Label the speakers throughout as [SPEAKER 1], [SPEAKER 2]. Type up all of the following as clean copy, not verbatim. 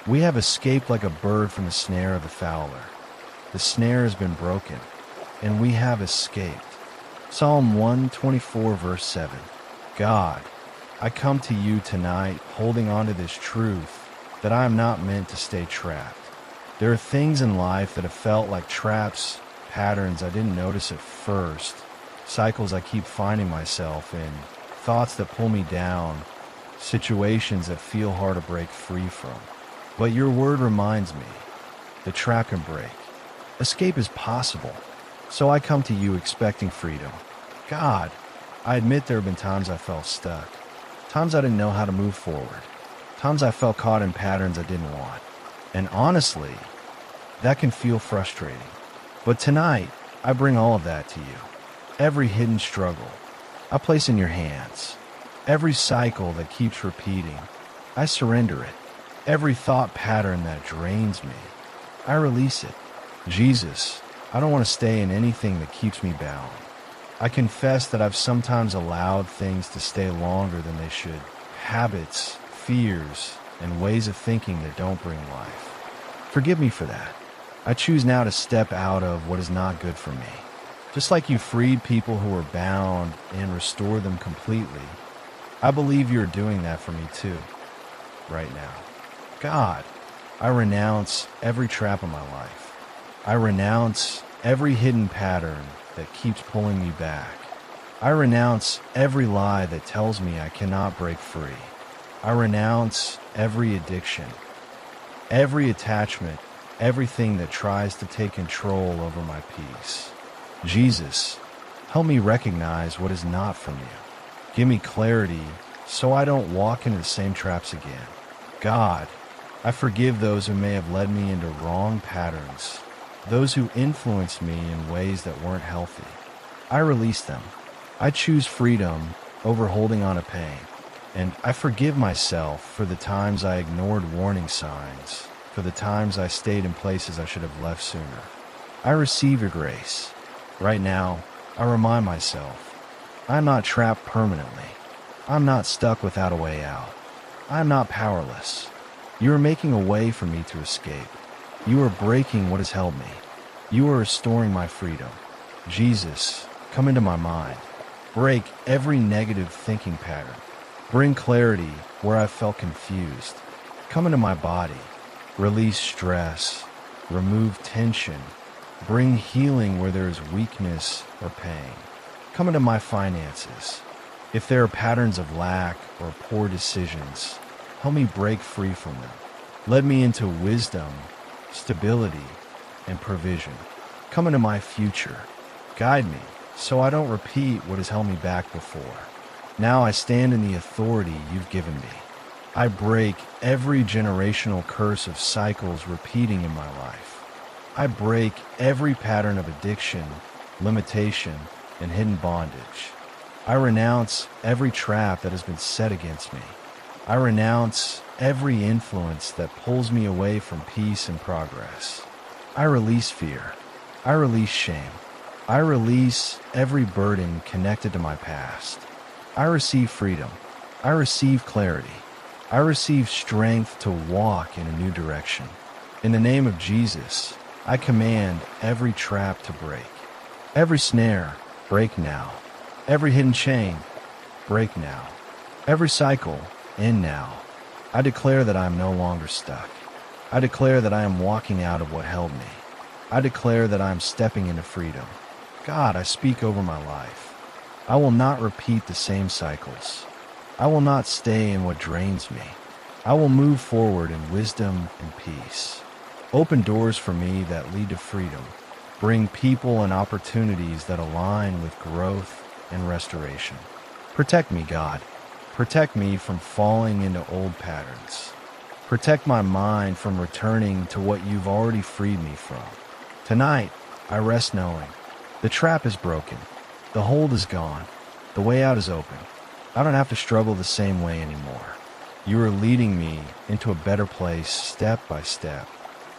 [SPEAKER 1] We have escaped like a bird from the snare of the fowler. The snare has been broken, and we have escaped. Psalm 124, verse 7. God, I come to you tonight holding on to this truth that I am not meant to stay trapped. There are things in life that have felt like traps, patterns I didn't notice at first, cycles I keep finding myself in, thoughts that pull me down, situations that feel hard to break free from. But your word reminds me, the trap can break. Escape is possible. So I come to you expecting freedom. God, I admit there have been times I felt stuck, times I didn't know how to move forward, times I felt caught in patterns I didn't want. And honestly, that can feel frustrating. But tonight, I bring all of that to you. Every hidden struggle, I place in your hands. Every cycle that keeps repeating, I surrender it. Every thought pattern that drains me, I release it. Jesus, I don't want to stay in anything that keeps me bound. I confess that I've sometimes allowed things to stay longer than they should. Habits, fears, and ways of thinking that don't bring life. Forgive me for that. I choose now to step out of what is not good for me. Just like you freed people who were bound and restored them completely, I believe you're doing that for me too, right now. God, I renounce every trap in my life. I renounce every hidden pattern that keeps pulling me back. I renounce every lie that tells me I cannot break free. I renounce every addiction, every attachment, everything that tries to take control over my peace. Jesus, help me recognize what is not from you. Give me clarity so I don't walk into the same traps again. God, I forgive those who may have led me into wrong patterns, those who influenced me in ways that weren't healthy. I release them. I choose freedom over holding on to pain. And I forgive myself for the times I ignored warning signs, for the times I stayed in places I should have left sooner. I receive your grace. Right now, I remind myself, I'm not trapped permanently. I'm not stuck without a way out. I'm not powerless. You are making a way for me to escape. You are breaking what has held me. You are restoring my freedom. Jesus, come into my mind. Break every negative thinking pattern. Bring clarity where I felt confused. Come into my body. Release stress. Remove tension. Bring healing where there is weakness or pain. Come into my finances. If there are patterns of lack or poor decisions, help me break free from them. Lead me into wisdom, stability, and provision. Come into my future. Guide me so I don't repeat what has held me back before. Now I stand in the authority you've given me. I break every generational curse of cycles repeating in my life. I break every pattern of addiction, limitation, and hidden bondage. I renounce every trap that has been set against me. I renounce every influence that pulls me away from peace and progress. I release fear. I release shame. I release every burden connected to my past. I receive freedom. I receive clarity. I receive strength to walk in a new direction. In the name of Jesus, I command every trap to break. Every snare, break now. Every hidden chain, break now. Every cycle, end now. I declare that I am no longer stuck. I declare that I am walking out of what held me. I declare that I am stepping into freedom. God, I speak over my life. I will not repeat the same cycles. I will not stay in what drains me. I will move forward in wisdom and peace. Open doors for me that lead to freedom. Bring people and opportunities that align with growth and restoration. Protect me, God. Protect me from falling into old patterns. Protect my mind from returning to what you've already freed me from. Tonight, I rest knowing the trap is broken. The hold is gone. The way out is open. I don't have to struggle the same way anymore. You are leading me into a better place step by step.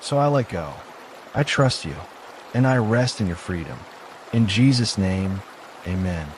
[SPEAKER 1] So I let go. I trust you, and I rest in your freedom. In Jesus' name, amen.